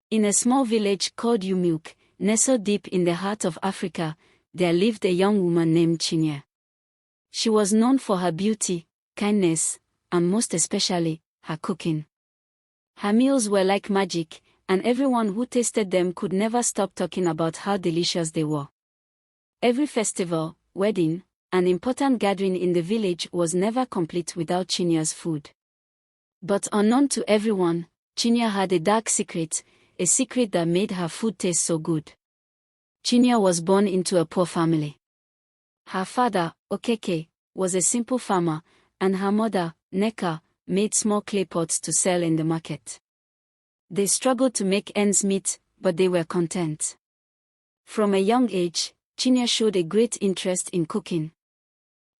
In a small village called Umuk, nestled deep in the heart of Africa, there lived a young woman named Chinya. She was known for her beauty, kindness, and most especially, her cooking. Her meals were like magic, and everyone who tasted them could never stop talking about how delicious they were. Every festival, wedding, and important gathering in the village was never complete without Chinya's food. But unknown to everyone, Chinya had a dark secret, a secret that made her food taste so good. Chinya was born into a poor family. Her father, Okeke, was a simple farmer, and her mother, Neka, made small clay pots to sell in the market. They struggled to make ends meet, but they were content. From a young age, Chinya showed a great interest in cooking.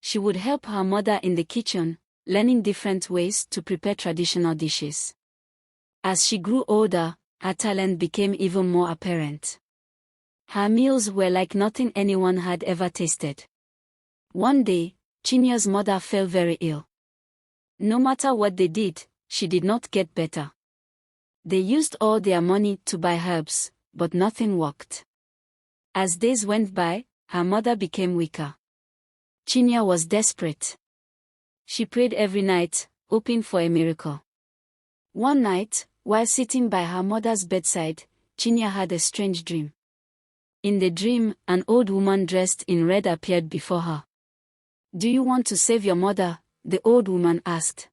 She would help her mother in the kitchen, learning different ways to prepare traditional dishes. As she grew older, her talent became even more apparent. Her meals were like nothing anyone had ever tasted. One day, Chinya's mother fell very ill. No matter what they did, she did not get better. They used all their money to buy herbs, but nothing worked. As days went by, her mother became weaker. Chinya was desperate. She prayed every night, hoping for a miracle. One night, while sitting by her mother's bedside, Chinya had a strange dream. In the dream, an old woman dressed in red appeared before her. "Do you want to save your mother?" the old woman asked.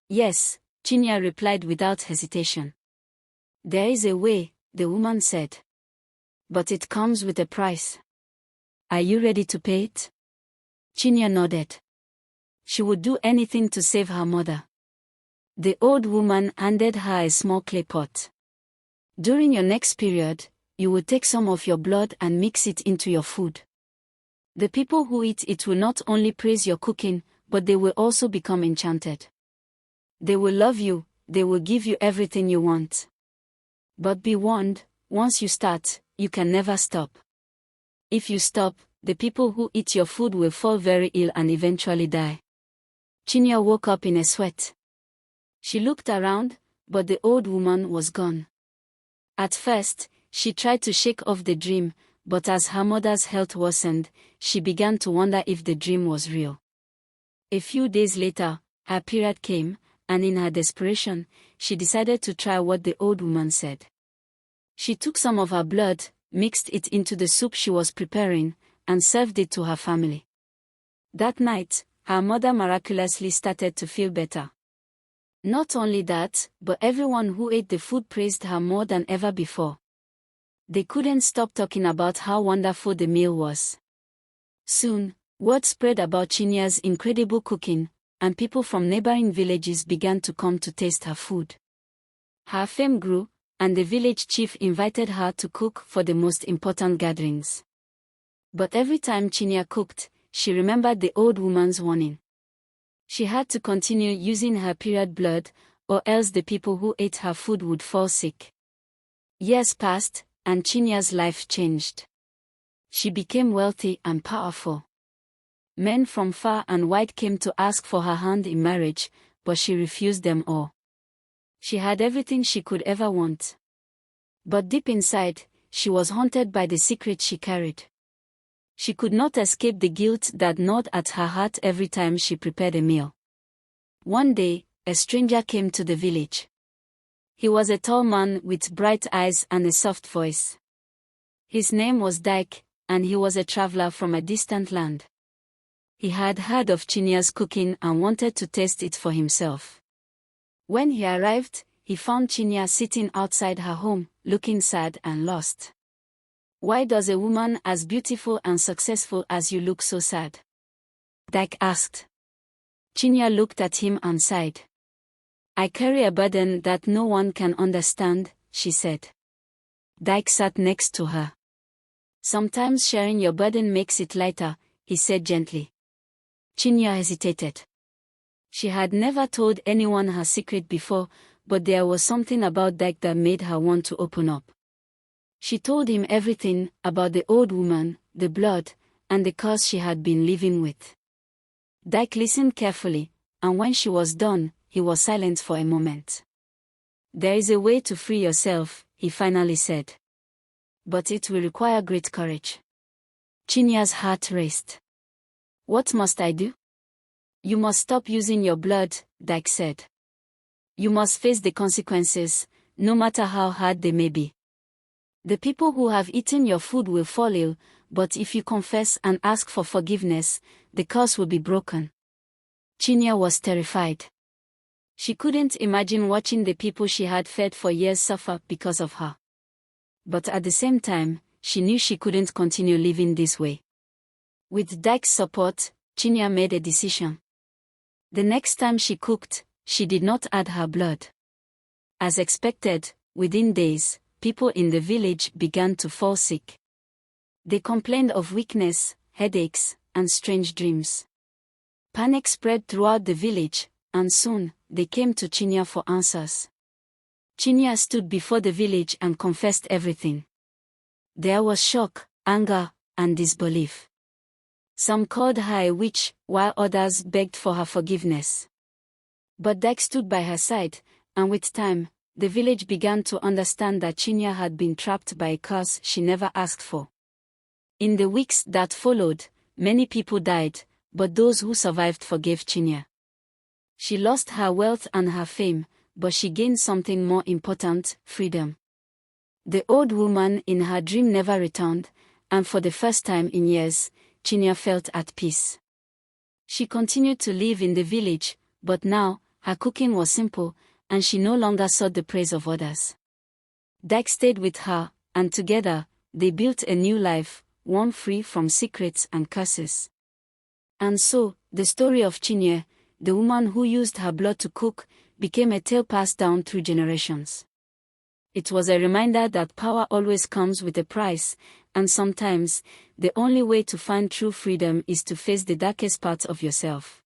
"Yes," Chinya replied without hesitation. "There is a way," the woman said. "But it comes with a price. Are you ready to pay it?" Chinya nodded. She would do anything to save her mother. The old woman handed her a small clay pot. "During your next period, you will take some of your blood and mix it into your food. The people who eat it will not only praise your cooking, but they will also become enchanted. They will love you, they will give you everything you want. But be warned, once you start, you can never stop. If you stop, the people who eat your food will fall very ill and eventually die." Chinya woke up in a sweat. She looked around, but the old woman was gone. At first, she tried to shake off the dream, but as her mother's health worsened, she began to wonder if the dream was real. A few days later, her period came, and in her desperation, she decided to try what the old woman said. She took some of her blood, mixed it into the soup she was preparing, and served it to her family. That night, her mother miraculously started to feel better. Not only that, but everyone who ate the food praised her more than ever before. They couldn't stop talking about how wonderful the meal was. Soon, word spread about Chinya's incredible cooking, and people from neighboring villages began to come to taste her food. Her fame grew, and the village chief invited her to cook for the most important gatherings. But every time Chinya cooked, she remembered the old woman's warning. She had to continue using her period blood, or else the people who ate her food would fall sick. Years passed, and Chinya's life changed. She became wealthy and powerful. Men from far and wide came to ask for her hand in marriage, but she refused them all. She had everything she could ever want. But deep inside, she was haunted by the secret she carried. She could not escape the guilt that gnawed at her heart every time she prepared a meal. One day, a stranger came to the village. He was a tall man with bright eyes and a soft voice. His name was Dyke, and he was a traveler from a distant land. He had heard of Chinya's cooking and wanted to taste it for himself. When he arrived, he found Chinya sitting outside her home, looking sad and lost. "Why does a woman as beautiful and successful as you look so sad?" Dyke asked. Chinya looked at him and sighed. "I carry a burden that no one can understand," she said. Dyke sat next to her. "Sometimes sharing your burden makes it lighter," he said gently. Chinya hesitated. She had never told anyone her secret before, but there was something about Dyke that made her want to open up. She told him everything about the old woman, the blood, and the curse she had been living with. Dyke listened carefully, and when she was done, he was silent for a moment. "There is a way to free yourself," he finally said. But it will require great courage. Chinya's heart raced. What must I do? You must stop using your blood, Dyke said. You must face the consequences, no matter how hard they may be. The people who have eaten your food will fall ill, but if you confess and ask for forgiveness, the curse will be broken. Chinya was terrified. She couldn't imagine watching the people she had fed for years suffer because of her. But at the same time, she knew she couldn't continue living this way. With Dyke's support, Chinya made a decision. The next time she cooked, she did not add her blood. As expected, within days, people in the village began to fall sick. They complained of weakness, headaches, and strange dreams. Panic spread throughout the village, and soon, they came to Chinya for answers. Chinya stood before the village and confessed everything. There was shock, anger, and disbelief. Some called her a witch, while others begged for her forgiveness. But Dyke stood by her side, and with time, the village began to understand that Chinya had been trapped by a curse she never asked for. In the weeks that followed, many people died, but those who survived forgave Chinya. She lost her wealth and her fame, but she gained something more important, freedom. The old woman in her dream never returned, and for the first time in years, Chinya felt at peace. She continued to live in the village, but now, her cooking was simple, and she no longer sought the praise of others. Dyke stayed with her, and together, they built a new life, one free from secrets and curses. And so, the story of Chinya, the woman who used her blood to cook, became a tale passed down through generations. It was a reminder that power always comes with a price, and sometimes, the only way to find true freedom is to face the darkest parts of yourself.